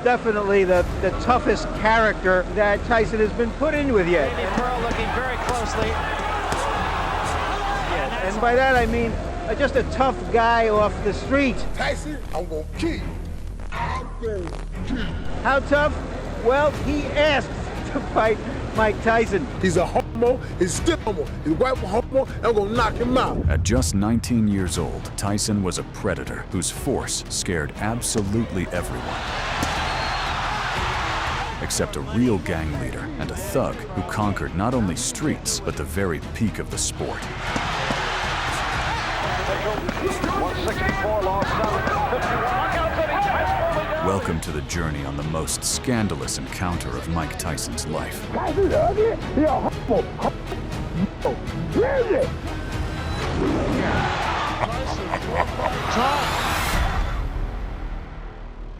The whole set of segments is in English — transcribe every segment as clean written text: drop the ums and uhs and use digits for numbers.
definitely the toughest character that Tyson has been put in with yet. Pearl looking very closely. And by that I mean just a tough guy off the street. Tyson, I'm gonna kill you. I'm gonna kill you. How tough? Well, he asked to fight Mike Tyson. He's a homo, he's still homo. He's a white homo, and I'm gonna knock him out. At just 19 years old, Tyson was a predator whose force scared absolutely everyone. Except a real gang leader and a thug who conquered not only streets, but the very peak of the sport. 164 lost 7. Welcome to the journey on the most scandalous encounter of Mike Tyson's life. Tyson's ugly, he's a homo. Really?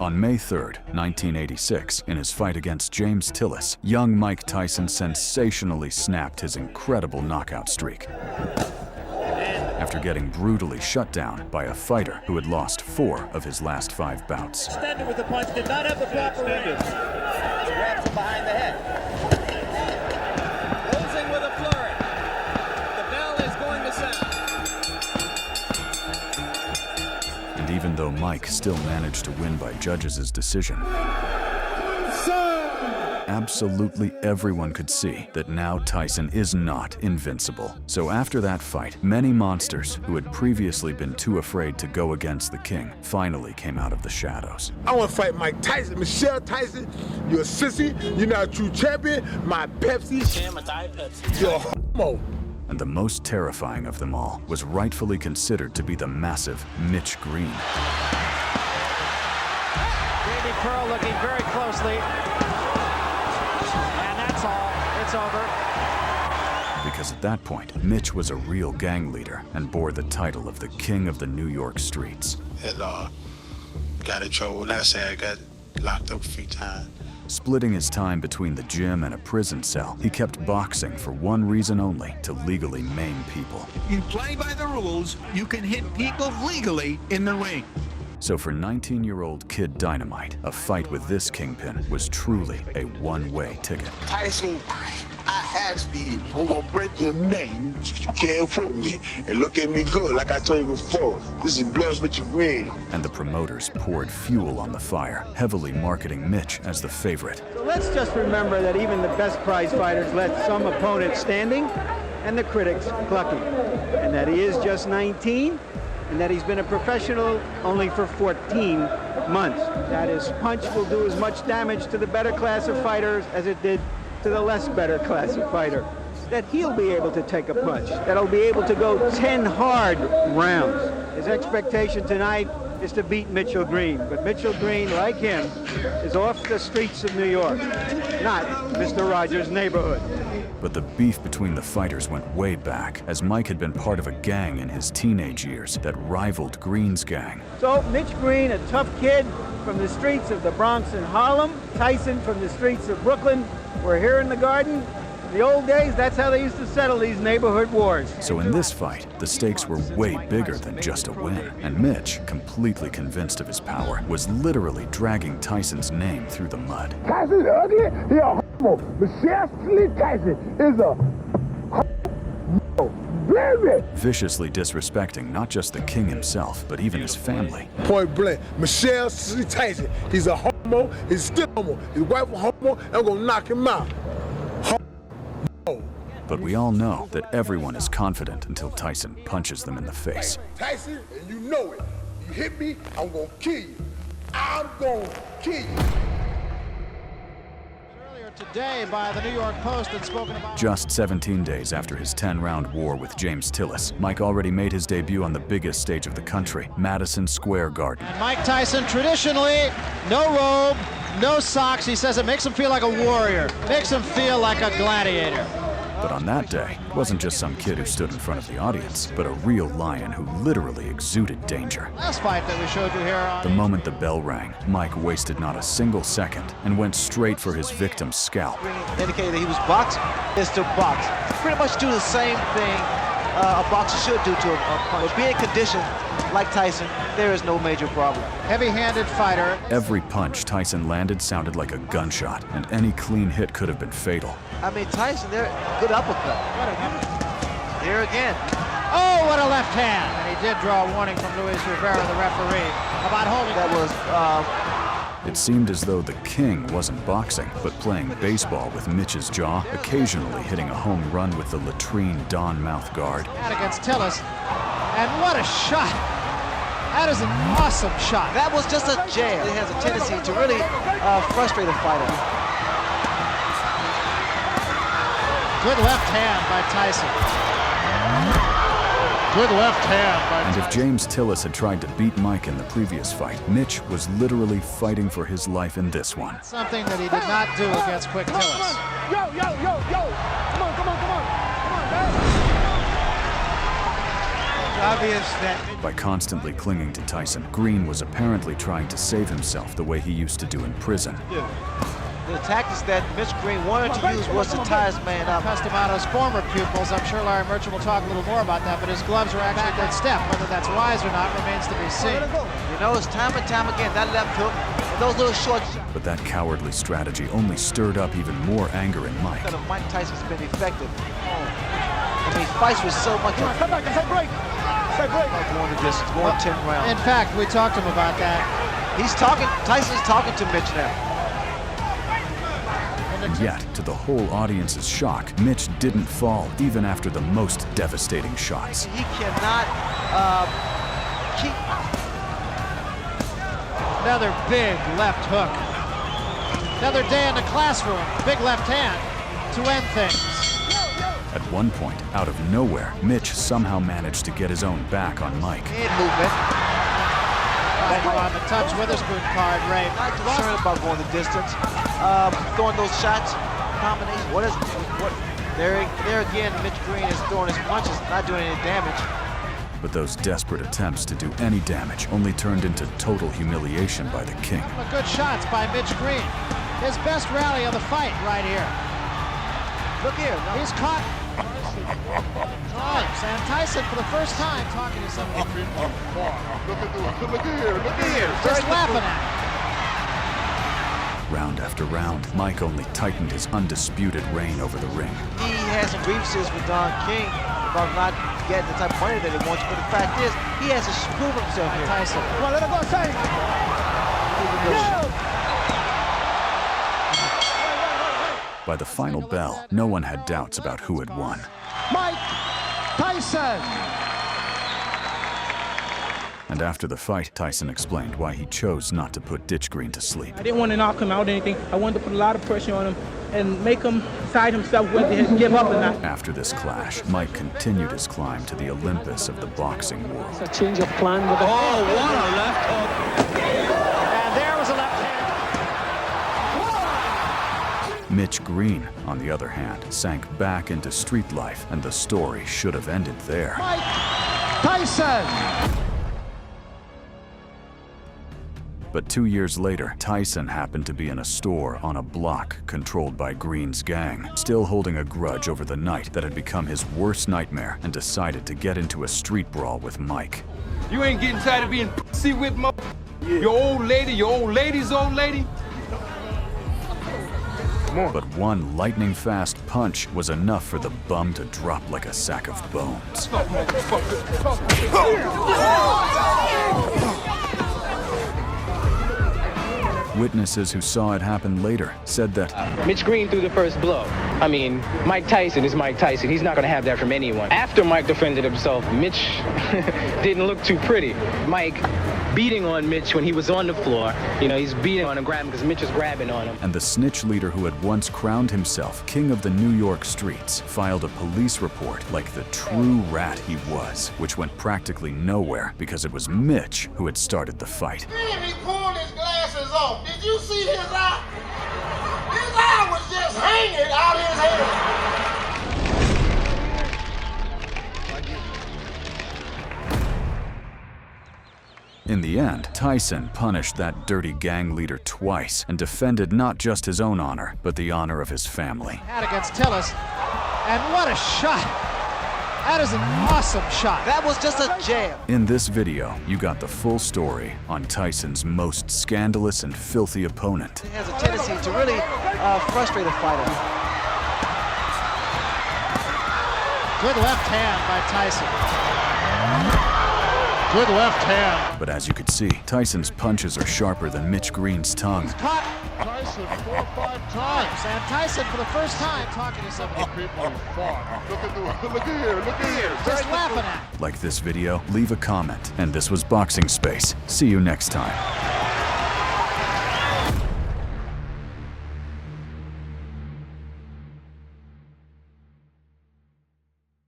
On May 3rd, 1986, in his fight against James Tillis, young Mike Tyson sensationally snapped his incredible knockout streak after getting brutally shut down by a fighter who had lost 4 of his last 5 bouts. Extended with the punch, did not have the proper range. Grabs him behind the head. Closing with a flurry. The bell is going to sound. And even though Mike still managed to win by judges' decision, absolutely everyone could see that now Tyson is not invincible. So after that fight, many monsters who had previously been too afraid to go against the king finally came out of the shadows. I want to fight Mike Tyson. Michelle Tyson, you're a sissy. You're not a true champion. My Pepsi. Damn, a Diet Pepsi. You're a homo. And the most terrifying of them all was rightfully considered to be the massive Mitch Green. Baby Pearl looking very closely. And that's all. It's over. Because at that point, Mitch was a real gang leader and bore the title of the King of the New York streets. And got in trouble. Last say I got locked up a few times. Splitting his time between the gym and a prison cell, he kept boxing for one reason only: to legally maim people. You play by the rules, you can hit people legally in the ring. So for 19-year-old Kid Dynamite, a fight with this kingpin was truly a one-way ticket. Tyson, I asked you, I'm gonna break your name. You can't fool me. And look at me good, like I told you before. This is blood with your green. And the promoters poured fuel on the fire, heavily marketing Mitch as the favorite. So let's just remember that even the best prize fighters let some opponents standing and the critics clucking. And that he is just 19, and that he's been a professional only for 14 months. That his punch will do as much damage to the better class of fighters as it did to the less better class of fighter. That he'll be able to take a punch, that he'll be able to go 10 hard rounds. His expectation tonight is to beat Mitchell Green, but Mitchell Green, like him, is off the streets of New York, not Mr. Rogers' neighborhood. But the beef between the fighters went way back, as Mike had been part of a gang in his teenage years that rivaled Green's gang. So Mitch Green, a tough kid from the streets of the Bronx and Harlem, Tyson from the streets of Brooklyn, we're here in the Garden. In the old days, that's how they used to settle these neighborhood wars. So in this fight, the stakes were way bigger than just a win. And Mitch, completely convinced of his power, was literally dragging Tyson's name through the mud. Tyson's ugly, he's a homo. Michelle Tyson is a homo. Baby. Viciously disrespecting not just the king himself, but even his family. Point blank, Michelle Tyson, he's a homo, he's still homo. He's a white homo, and I'm gonna knock him out. But we all know that everyone is confident until Tyson punches them in the face. Tyson, and you know it. You hit me, I'm gonna kill you. I'm gonna kill you. Earlier today by the New York Post and spoken about. Just 17 days after his 10-round war with James Tillis, Mike already made his debut on the biggest stage of the country, Madison Square Garden. And Mike Tyson, traditionally, no robe, no socks. He says it makes him feel like a warrior, makes him feel like a gladiator. But on that day, it wasn't just some kid who stood in front of the audience, but a real lion who literally exuded danger. Last fight that we showed you here on. The moment the bell rang, Mike wasted not a single second and went straight for his victim's scalp. Indicated that he was boxing, is to box. Pretty much do the same thing a boxer should do to a punch. But being conditioned like Tyson, there is no major problem. Heavy-handed fighter. Every punch Tyson landed sounded like a gunshot, and any clean hit could have been fatal. I mean, Tyson, they're good uppercut. Here again. Oh, what a left hand! And he did draw a warning from Luis Rivera, the referee, about holding. That was. It seemed as though the king wasn't boxing, but playing baseball with Mitch's jaw, occasionally hitting a home run with the latrine Don mouth guard. Out against Tillis, and what a shot! That is an awesome shot. That was just a jab. It has a tendency to really frustrate a fighter. Good left hand by Tyson. Good left hand by And Tyson. if James Tillis had tried to beat Mike in the previous fight, Mitch was literally fighting for his life in this one. Something that he did not do against Quick Tillis. Yo, yo, yo, yo! Come on, come on, come on! Come on, man! It's obvious that By constantly clinging to Tyson, Green was apparently trying to save himself the way he used to do in prison. The tactics that Mitch Green wanted to use was to tie his man up. Customato's former pupils, I'm sure Larry Merchant will talk a little more about that, but his gloves were actually a good step. Whether that's wise or not remains to be seen. You know, it's time and time again, that left hook, and those little short shots. But that cowardly strategy only stirred up even more anger in Mike. Mike Tyson's been effective. I mean, he fights with so much. Come back and say break! Say break! Going the distance, going 10 rounds. In fact, we talked to him about that. Tyson's talking to Mitch now. And yet, to the whole audience's shock, Mitch didn't fall even after the most devastating shots. He cannot keep. Another big left hook. Another day in the classroom. Big left hand to end things. At one point, out of nowhere, Mitch somehow managed to get his own back on Mike. Head movement. On the touch Witherspoon card, Ray. Not concerned about going the distance. Throwing those shots, combination. There again, Mitch Green is throwing his punches, not doing any damage. But those desperate attempts to do any damage only turned into total humiliation by the king. Good shots by Mitch Green. His best rally of the fight right here. Look here. No. He's caught. Times. And Tyson, for the first time, talking to somebody. Look here. Just laughing at him. Round after round, Mike only tightened his undisputed reign over the ring. He has some grievances with Don King about not getting the type of money that he wants, but the fact is, he has to prove himself here. Tyson. Come on, let it go, say! By the final bell, no one had doubts about who had won. Mike Tyson! And after the fight, Tyson explained why he chose not to put Ditch Green to sleep. I didn't want to knock him out or anything. I wanted to put a lot of pressure on him and make him decide himself whether to give up or not. After this clash, Mike continued his climb to the Olympus of the boxing world. It's a change of plan with the... Oh, what a left hook. And there was a left hand. Mitch Green, on the other hand, sank back into street life, and the story should have ended there. Mike Tyson! But 2 years later, Tyson happened to be in a store on a block controlled by Green's gang, still holding a grudge over the night that had become his worst nightmare, and decided to get into a street brawl with Mike. You ain't getting tired of being pussy with your old lady, your old lady's old lady? But one lightning-fast punch was enough for the bum to drop like a sack of bones. Witnesses who saw it happen later said that Mitch Green threw the first blow. I mean, Mike Tyson is Mike Tyson. He's not going to have that from anyone. After Mike defended himself, Mitch didn't look too pretty. Mike beating on Mitch when he was on the floor. You know, he's beating on him, grabbing because Mitch is grabbing on him. And the snitch leader who had once crowned himself king of the New York streets filed a police report like the true rat he was, which went practically nowhere because it was Mitch who had started the fight. Then he pulled his glasses off. Did you see his eye? His eye was just hanging out his head. In the end, Tyson punished that dirty gang leader twice and defended not just his own honor, but the honor of his family. Had against Tillis. And what a shot! That is an awesome shot. That was just a jab. In this video, you got the full story on Tyson's most scandalous and filthy opponent. He has a tendency to really frustrate a fighter. Good left hand by Tyson. Good left hand. But as you could see, Tyson's punches are sharper than Mitch Green's tongue. Caught Tyson 4 or 5 times. And Tyson, for the first time, talking to some of the people who fought. Look at here. Just laughing at him. Like this video, leave a comment. And this was Boxing Space. See you next time.